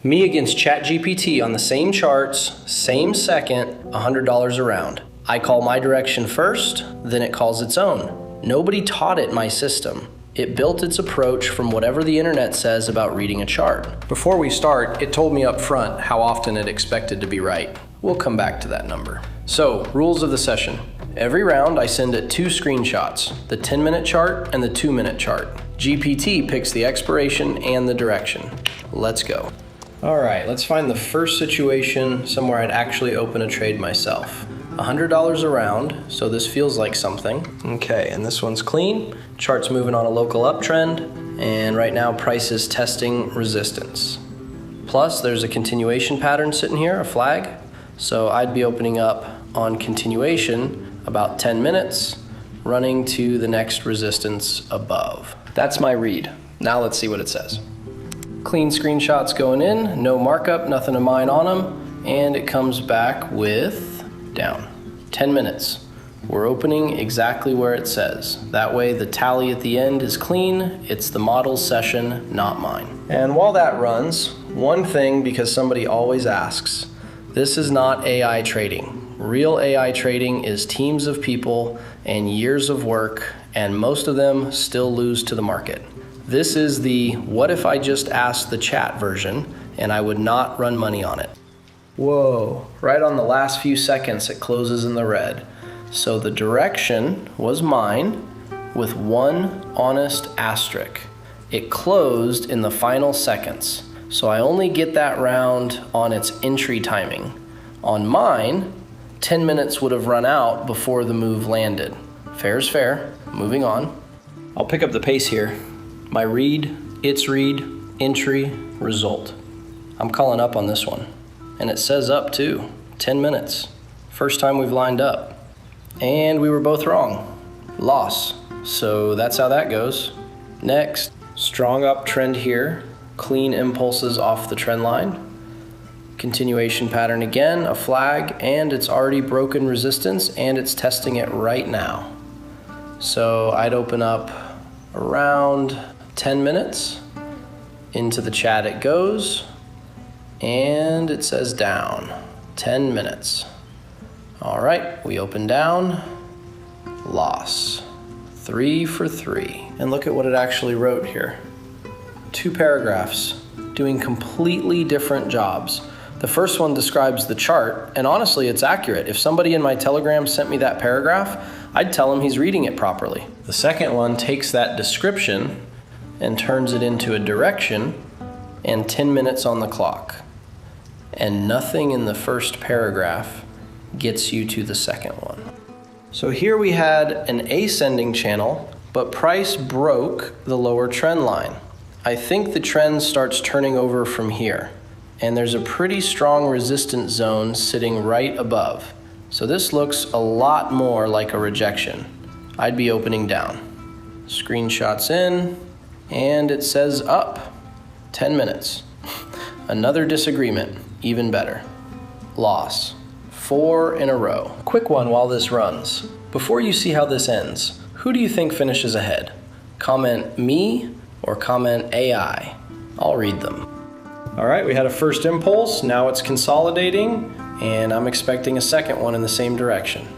Me against ChatGPT on the same charts, same second, $100 a round. I call my direction first, then it calls its own. Nobody taught it my system. It built its approach from whatever the internet says about reading a chart. Before we start, it told me up front how often it expected to be right. We'll come back to that number. So, rules of the session. Every round I send it 2 screenshots, the 10-minute chart and the 2-minute chart. GPT picks the expiration and the direction. Let's go. All right, let's find the first situation somewhere I'd actually open a trade myself. $100 a round, so this feels like something. Okay, and this one's clean. Chart's moving on a local uptrend, and right now price is testing resistance. Plus, there's a continuation pattern sitting here, a flag. So I'd be opening up on continuation about 10 minutes, running to the next resistance above. That's my read. Now let's see what it says. Clean screenshots going in, no markup, nothing to mine on them, and it comes back with down. 10 minutes. We're opening exactly where it says. That way the tally at the end is clean. It's the model's session, not mine. And while that runs, one thing, because somebody always asks, this is not AI trading. Real AI trading is teams of people and years of work, and most of them still lose to the market. This is the what if I just asked the chat version and I would not run money on it. Whoa, right on the last few seconds it closes in the red. So the direction was mine with one honest asterisk. It closed in the final seconds. So I only get that round on its entry timing. On mine, 10 minutes would have run out before the move landed. Fair is fair, moving on. I'll pick up the pace here. My read, its read, entry, result. I'm calling up on this one. And it says up too, 10 minutes. First time we've lined up. And we were both wrong. Loss. So that's how that goes. Next, strong uptrend here. Clean impulses off the trend line. Continuation pattern again, a flag, and it's already broken resistance and it's testing it right now. So I'd open up around 10 minutes. Into the chat it goes, and it says down. 10 minutes. All right, we open down, loss. 3 for 3. And look at what it actually wrote here. 2 paragraphs doing completely different jobs. The first one describes the chart, and honestly, it's accurate. If somebody in my Telegram sent me that paragraph, I'd tell him he's reading it properly. The second one takes that description and turns it into a direction and 10 minutes on the clock. And nothing in the first paragraph gets you to the second one. So here we had an ascending channel, but price broke the lower trend line. I think the trend starts turning over from here, and there's a pretty strong resistance zone sitting right above. So this looks a lot more like a rejection. I'd be opening down. Screenshots in, and it says up. 10 minutes. Another disagreement, even better. Loss. 4 in a row. Quick one while this runs. Before you see how this ends, who do you think finishes ahead? Comment me or comment AI. I'll read them. All right, we had a first impulse, now it's consolidating, and I'm expecting a second one in the same direction.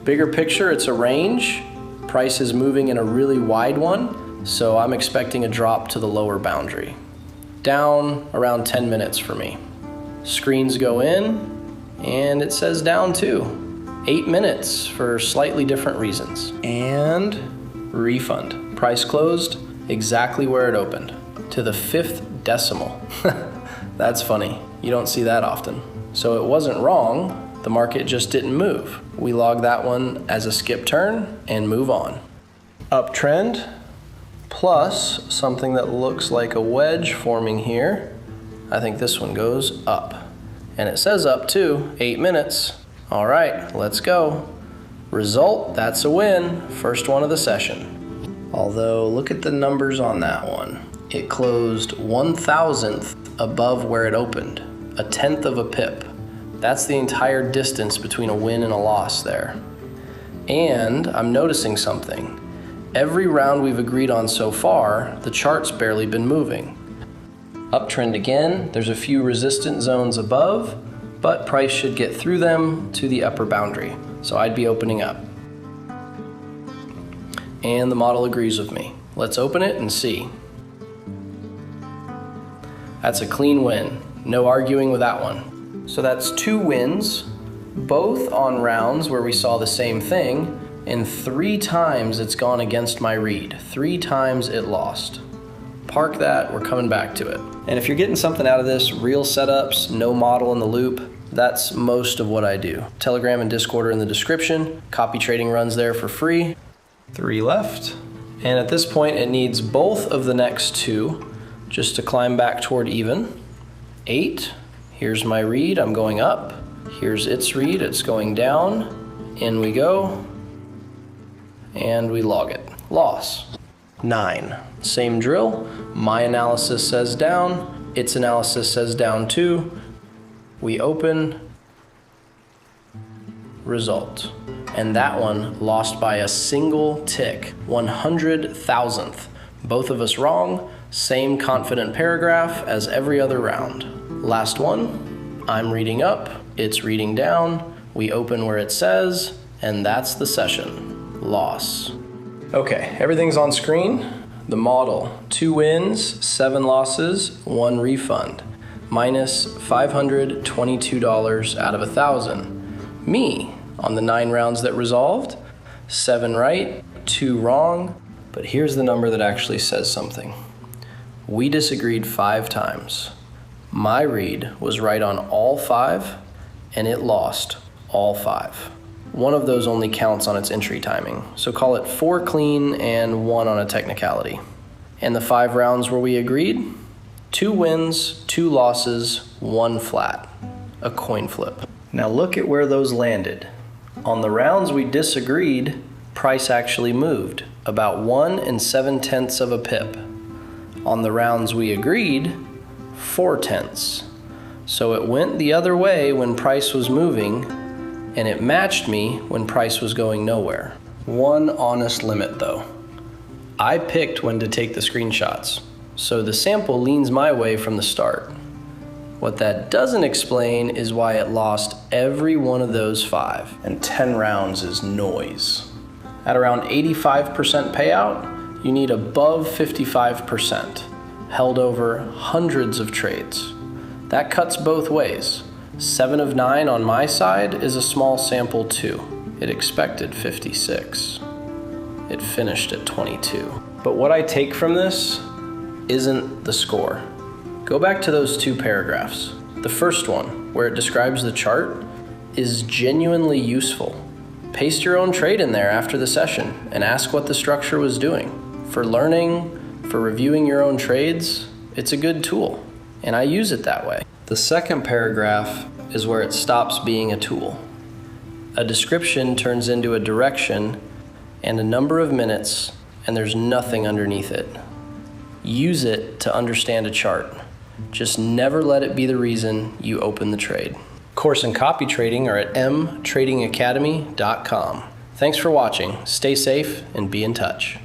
Bigger picture, it's a range. Price is moving in a really wide one, so I'm expecting a drop to the lower boundary. Down around 10 minutes for me. Screens go in, and it says down too. 8 minutes for slightly different reasons. And refund. Price closed exactly where it opened, to the 5th decimal. That's funny. You don't see that often. So it wasn't wrong, the market just didn't move. We log that one as a skip turn and move on. Uptrend, plus something that looks like a wedge forming here. I think this one goes up. And it says up too, 8 minutes. All right, let's go. Result, that's a win. First one of the session. Although, look at the numbers on that one. It closed 1,000th above where it opened, 1/10 of a pip. That's the entire distance between a win and a loss there. And I'm noticing something. Every round we've agreed on so far, the chart's barely been moving. Uptrend again. There's a few resistant zones above, but price should get through them to the upper boundary. So I'd be opening up. And the model agrees with me. Let's open it and see. That's a clean win. No arguing with that one. So that's 2 wins, both on rounds where we saw the same thing, and 3 times it's gone against my read. 3 times it lost. Park that, we're coming back to it. And if you're getting something out of this, real setups, no model in the loop, that's most of what I do. Telegram and Discord are in the description. Copy trading runs there for free. 3 left. And at this point, it needs both of the next 2 just to climb back toward even. 8, here's my read, I'm going up. Here's its read, it's going down. In we go. And we log it. Loss. 9, same drill. My analysis says down, its analysis says down too. We open, result. And that one lost by a single tick, 100,000th. Both of us wrong, same confident paragraph as every other round. Last one, I'm reading up, it's reading down, we open where it says, and that's the session. Loss. Okay, everything's on screen. The model, 2 wins, 7 losses, 1 refund. Minus $522 out of 1,000. Me, on the 9 rounds that resolved, 7 right, 2 wrong, but here's the number that actually says something. We disagreed 5 times. My read was right on all 5, and it lost all 5. One of those only counts on its entry timing, so call it 4 clean and 1 on a technicality. And the 5 rounds where we agreed, 2 wins, 2 losses, 1 flat. A coin flip. Now look at where those landed. On the rounds we disagreed, price actually moved, about 1 7/10 of a pip. On the rounds we agreed, 4/10. So it went the other way when price was moving, and it matched me when price was going nowhere. One honest limit though. I picked when to take the screenshots, so the sample leans my way from the start. What that doesn't explain is why it lost every one of those 5, and 10 rounds is noise. At around 85% payout, you need above 55%, held over hundreds of trades. That cuts both ways. 7 of 9 on my side is a small sample too. It expected 56. It finished at 22. But what I take from this isn't the score. Go back to those 2 paragraphs. The first one, where it describes the chart, is genuinely useful. Paste your own trade in there after the session and ask what the structure was doing. For learning, for reviewing your own trades, it's a good tool, and I use it that way. The second paragraph is where it stops being a tool. A description turns into a direction and a number of minutes, and there's nothing underneath it. Use it to understand a chart. Just never let it be the reason you open the trade. Course and copy trading are at mtradingacademy.com. Thanks for watching. Stay safe and be in touch.